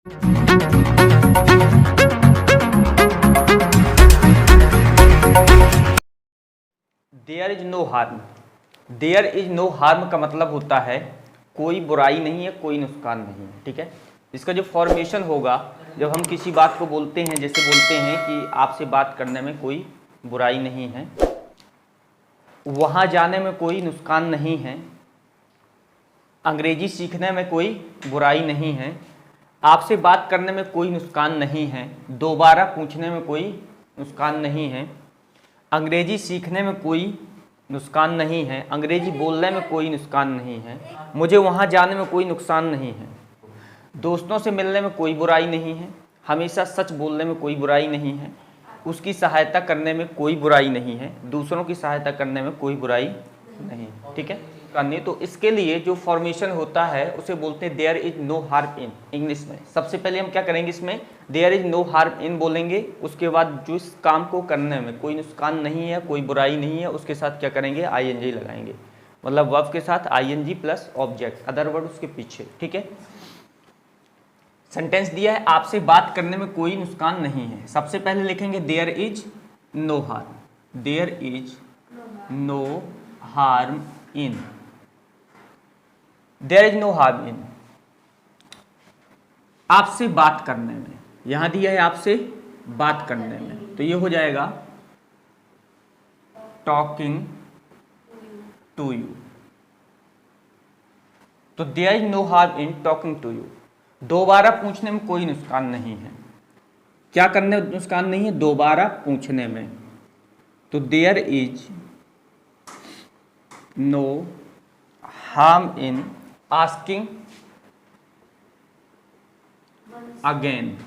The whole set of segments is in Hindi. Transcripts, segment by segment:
There is no harm. There is no harm का मतलब होता है कोई बुराई नहीं है, कोई नुकसान नहीं है। ठीक है, इसका जो फॉर्मेशन होगा जब हम किसी बात को बोलते हैं, जैसे बोलते हैं कि आपसे बात करने में कोई बुराई नहीं है, वहाँ जाने में कोई नुकसान नहीं है, अंग्रेजी सीखने में कोई बुराई नहीं है, आपसे बात करने में कोई नुकसान नहीं है, दोबारा पूछने में कोई नुकसान नहीं है, अंग्रेजी सीखने में कोई नुकसान नहीं है, अंग्रेजी बोलने में कोई नुकसान नहीं है, मुझे वहाँ जाने में कोई नुकसान नहीं है, दोस्तों से मिलने में कोई बुराई नहीं है, हमेशा सच बोलने में कोई बुराई नहीं है, उसकी सहायता करने में कोई बुराई नहीं है, दूसरों की सहायता करने में कोई बुराई नहीं। ठीक है, करनी तो इसके लिए जो फॉर्मेशन होता है उसे बोलते हैं there is no harm in. English में सबसे पहले हम क्या करेंगे, इसमें there is no harm in बोलेंगे, उसके बाद जो इस काम को करने में कोई नुकसान नहीं है, कोई बुराई नहीं है, उसके साथ क्या करेंगे, आईएनजी लगाएंगे, मतलब वर्ब के साथ ING plus object, other word उसके पीछे। ठीक है, सेंटेंस दिया है आपसे बात करने में कोई नुकसान नहीं है, सबसे पहले लिखेंगे there is no harm. There is no harm in, there is no harm in आपसे बात करने में, यहां दिया है आपसे बात करने में, तो ये हो जाएगा टॉकिंग टू यू। तो there is no harm in talking to you, दोबारा पूछने में कोई नुकसान नहीं है, क्या करने में नुकसान नहीं है, दोबारा पूछने में, तो there is no harm in asking again.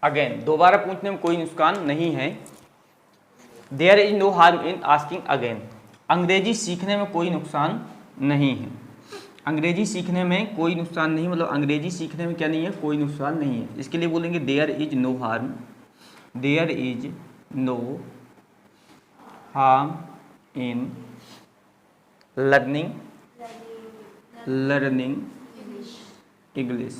Again दोबारा पूछने में कोई नुकसान नहीं है, there is no harm in asking again. Angrezi सीखने में कोई नुकसान नहीं है, अंग्रेजी सीखने में कोई नुकसान नहीं, मतलब अंग्रेजी सीखने में क्या नहीं है, कोई नुकसान नहीं है, इसके लिए बोलेंगे there is no harm, there is no harm in learning English.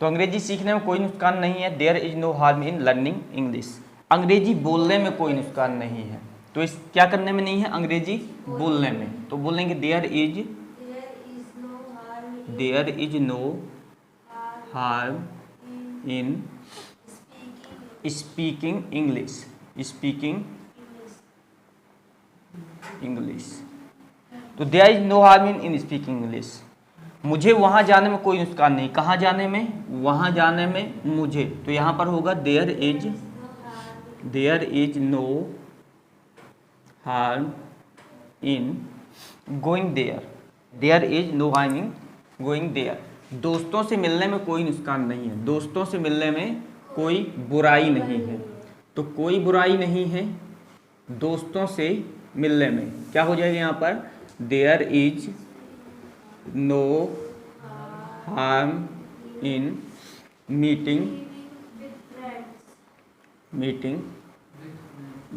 तो अंग्रेजी सीखने में कोई नुकसान नहीं है, there is no harm in learning English. Angrezi बोलने में कोई नुकसान नहीं है, तो इस क्या करने में नहीं है, अंग्रेजी बोलने में, तो बोलेंगे there is no harm in speaking English, speaking English. तो there is no harm in speaking English, मुझे वहां जाने में कोई नुकसान नहीं, कहाँ जाने में, वहां जाने में मुझे, तो यहां पर होगा there is no harm in going there, there is no harm in going there. दोस्तों से मिलने में कोई नुकसान नहीं है, दोस्तों से मिलने में कोई बुराई नहीं है, तो कोई बुराई नहीं है दोस्तों से मिलने में, क्या हो जाएगा यहाँ पर, there is no harm in meeting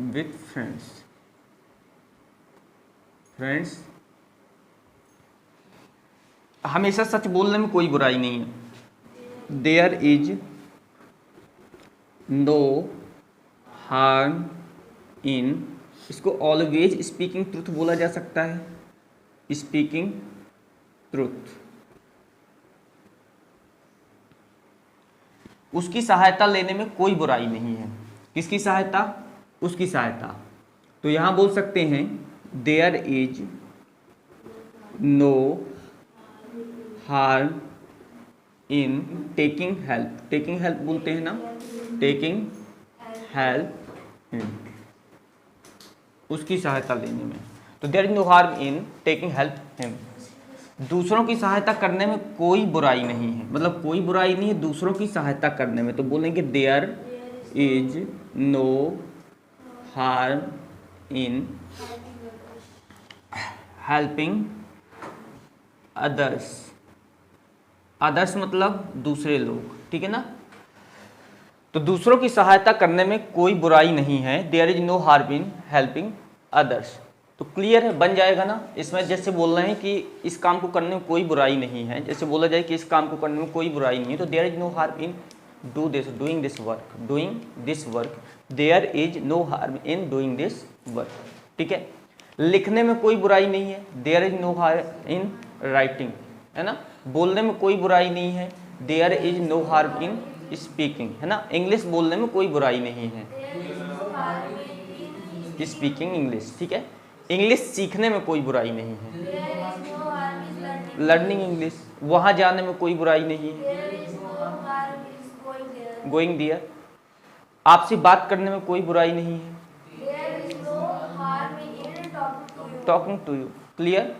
with friends. हमेशा सच बोलने में कोई बुराई नहीं है, there is no harm in, इसको ऑलवेज स्पीकिंग ट्रूथ बोला जा सकता है, स्पीकिंग ट्रूथ। उसकी सहायता लेने में कोई बुराई नहीं है, किसकी सहायता, उसकी सहायता, तो यहां बोल सकते हैं there is no harm in taking help, taking help बोलते हैं ना, टेकिंग हेल्प इन, उसकी सहायता लेने में, तो there is no harm in taking help him. दूसरों की सहायता करने में कोई बुराई नहीं है, मतलब कोई बुराई नहीं है दूसरों की सहायता करने में, तो बोलेंगे there is no harm in helping others, others मतलब दूसरे लोग, ठीक है ना, तो दूसरों की सहायता करने में कोई बुराई नहीं है, there is no harm in helping others. तो क्लियर है, बन जाएगा ना। इसमें जैसे बोल रहे हैं कि इस काम को करने में कोई बुराई नहीं है, जैसे बोला जाए कि इस काम को करने में कोई बुराई नहीं है, तो there is no harm in doing this work, there is no harm in doing this work. ठीक है, लिखने में कोई बुराई नहीं है, there is no harm in writing, है ना। बोलने में कोई बुराई नहीं है, there is no harm in speaking, है ना। इंग्लिश बोलने में कोई बुराई नहीं है, स्पीकिंग इंग्लिश। ठीक है, इंग्लिश सीखने में कोई बुराई नहीं है, लर्निंग इंग्लिश। वहां जाने में कोई बुराई नहीं है, गोइंग देयर। आपसे बात करने में कोई बुराई नहीं है, टॉकिंग टू यू। क्लियर।